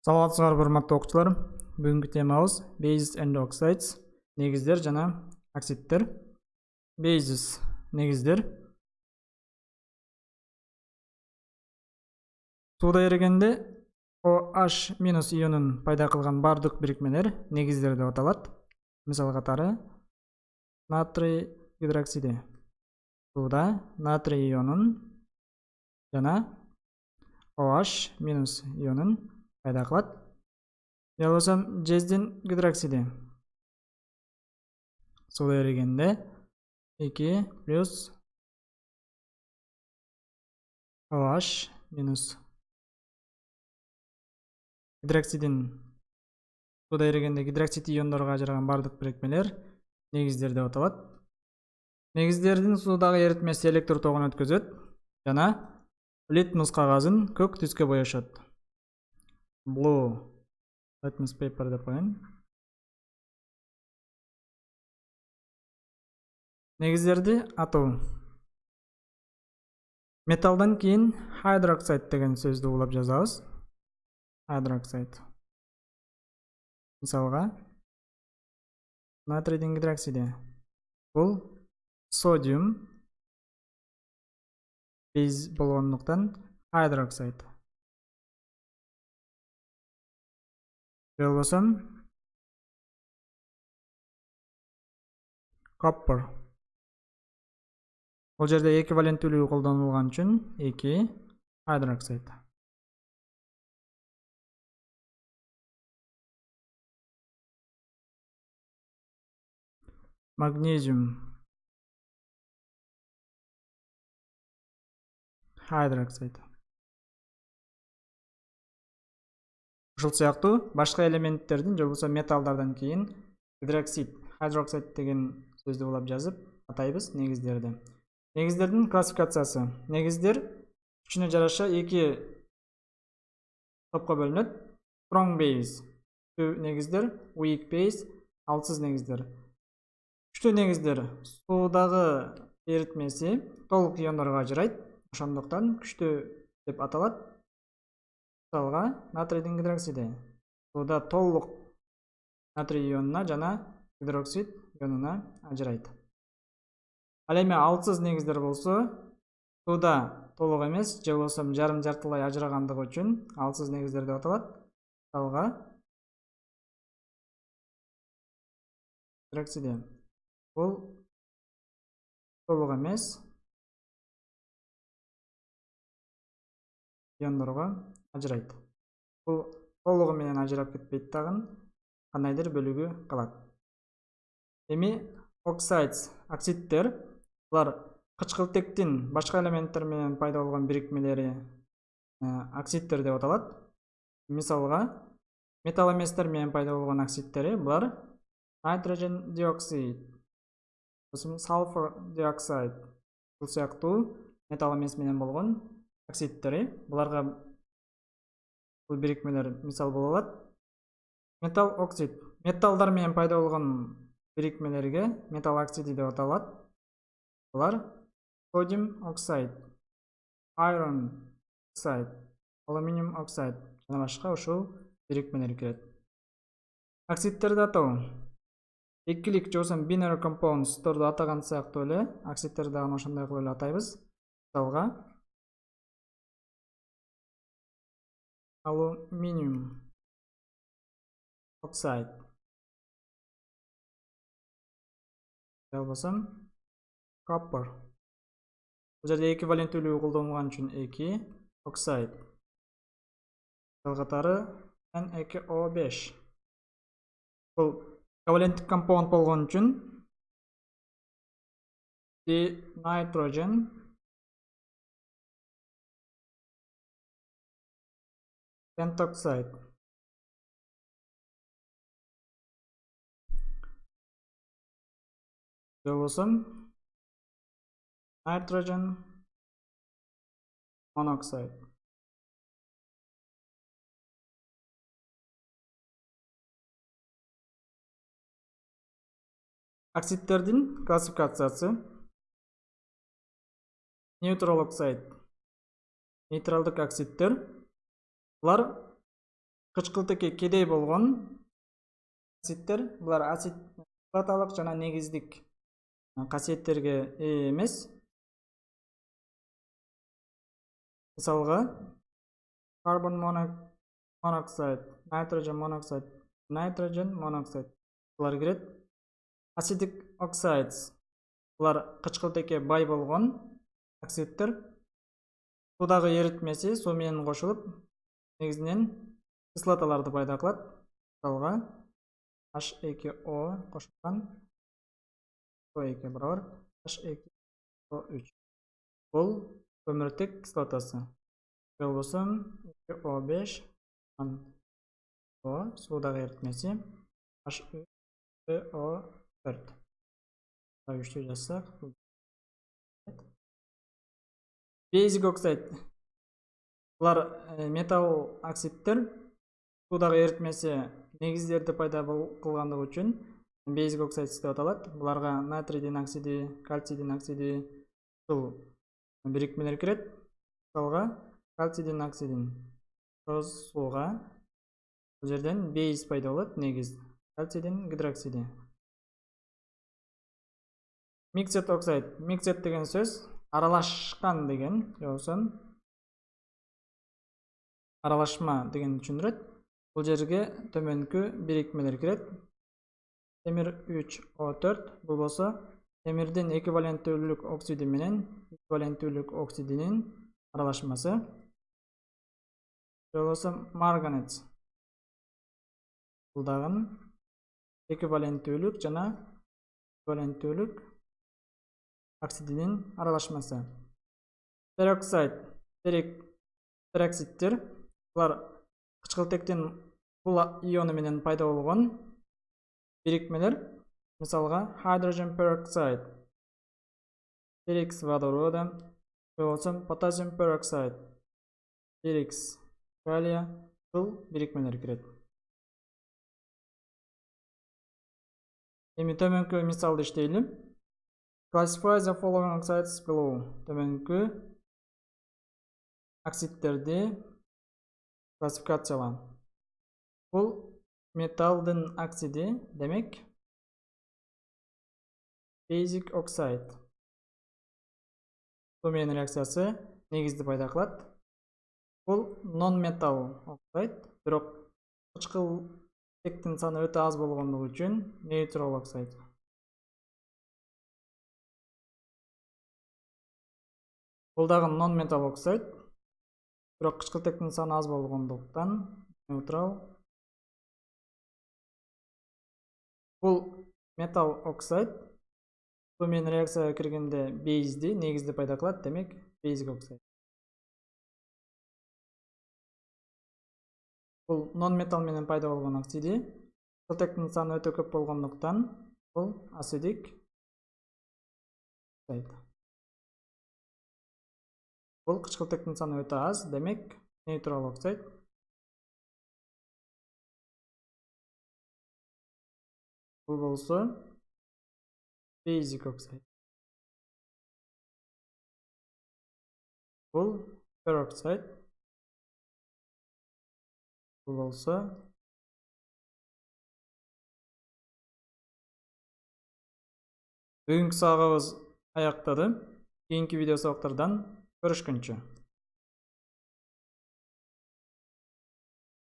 Саламатсыздар урматтуу окуучулар. Бүгүнкү темабыз bases and oxides, негиздер жана оксидтер. Bases негиздер. Сууда эригенде OH- ионун пайда кылган бардык бирикмелер негиздер деп аталат. Мисал катары натрий гидроксиди. Сууда натрий ионун жана OH- ионун пайда кылат. Я болбосо жездин гидроксиди. Сууда эригенде 2 плюс OH минус гидроксидин сууда эригенде гидроксид иондорго ажыраган бардык бирикмелер негиздер деп аталат. Негиздердин суудагы эритмеси электр тогун өткөзөт жана литмус кагазын көк түскө боешот. Blue litmus paper деп коеюн. Негиздерди атоо. Металлдан кийин hydroxide деген сөздү улап жазабыз. Hydroxide. Мисалга натрийдин гидроксиди. Бул содиум бейз болгондуктан hydroxide. Же болбосо copper. Бул жерде эквиваленттүүлүгү колдонулган үчүн 2 hydroxide. Magnesium hydroxide. Ушул сыяктуу башка элементтердин же болбосо металлдардан кийин гидроксид, hydroxide деген сөздү улап жазып атайбыз негиздерди. Негиздердин классификациясы. Негиздер күчүнө жараша 2 топко бөлүнөт. Strong base, күчтүү негиздер, weak base, алсыз негиздер. Күчтүү негиздер суудагы эритмеси толук иондорго ажырайт. Ошондуктан күчтүү деп аталат. Мисалга натрийдин гидроксиди сууда толук натрий ионуна жана гидроксид ионуна ажырайт. Ал эми алсыз негиздер болсо сууда толук эмес же болбосо жарым жартылай ажырагандыгы үчүн алсыз негиздер деп аталат. Мисалга гидроксиди бул толук эмес иондорго ажырайт. Бул толугу менен ажырап кетпейт дагы, кандайдыр бөлүгү калат. Эми oxides, оксидтер, булар кычкылтектин башка элементтер менен пайда болгон бирикмелери оксидтер деп аталат. Мисалга металл эместер менен пайда болгон оксидтери булар nitrogen dioxide, sulfur dioxide, бул сыяктуу металл эмес менен болгон оксидтери. Буларга бул бирикмелер мисал боло алат. Металл оксид, металлдар менен пайда болгон бирикмелерге металл оксиди деп аталат. Булар sodium oxide, iron oxide, aluminium oxide жана башка ушул бирикмелер кирет. Оксидтерди атоо. Экилик же болбосо binary compounds'торду атаган сыяктуу эле оксидтерди дагы ошондой кылып эле атайбыз. Мисалга aluminium oxide же болбосо copper. Бул жерде эквиваленттүүлүгү колдонулган үчүн 2 oxide. Мисал катары N2O5. Бул коваленттик компонент болгон үчүн nitrogen pentoxide. Же болбосо nitrogen monoxide. Оксидтердин классификациясы. Neutral oxide, нейтралдык оксидтер. Булар кычкылтыкке кедей болгон асидтер булар асид кислоталык жана негиздик касиеттерге ээ эмес. Мисалга carbon monoxide, nitrogen monoxide булар кирет. Acidic oxides булар кычкылтыкке бай болгон оксидтер. Судагы эритмеси суу менен кошулуп негизинен кислоталарды пайда кылат. Мисалга H2O кошулган O2 барабар H2O3. Бул көмүртек кислотасы. Болбосо 2O5 O судагы эритмеси H2O4. Үчтү жазсак. Basic oxide булар металл оксидтер. Судагы эритмеси негиздерди пайда кылгандыгы үчүн basic oxide деп аталат. Буларга натрийдин оксиди, кальцийдин оксиди ушул бирикмелер кирет. Мисалга кальцийдин оксидин сууга бул жерден бейз пайда болот, негиз. Кальцийдин гидроксиди. Mixed oxide. Mixed деген сөз аралашкан деген, жобосо аралашма деген түшүндүрөт. Бул жерге төмөнкү бирикмелер кирет. Темир 3O4 болбосо темирдин эквиваленттүүлүк оксиди менен эквиваленттүүлүк оксидинин аралашмасы. Болбосо марганец. Бул дагы эквиваленттүүлүк жана эквиваленттүүлүк оксидинин аралашмасы. Пероксидтер булар кычкылтектин бул иону менен пайда болгон бирикмелер. Мисалга hydrogen peroxide, перекс водорода, болбосо potassium peroxide, перекс калия, бул бирикмелер кирет. Эми төмөнкү мисалды иштейли. Classify the following oxides below. Төмөнкү оксидтерди классификацияла. Бул металлдын оксиди, демек basic oxide. Суу менен реакциясы негизди пайда кылат. Бул non-metal oxide, бирок кычкылтектин саны өтө аз болгондугу үчүн neutral oxide. Бул дагы non-metal oxide, бирок кычкылтектин саны аз болгондуктан neutral. Бул metal oxide суу менен реакцияга киргенде бейзди, негизди пайда кылат, демек basic oxide. Бул non-metal менен пайда болгон оксиди, кычкылтектин саны өтө көп болгондуктан бул acidic oxide. Бул кычкылтектин саны өтө аз, демек neutral oxide. Бул болсо basic oxide. Бул peroxide. Бул болсо бүгүнкү сабагыбыз аяктады. Кийинки видео сабактардан көрүшкөнчө.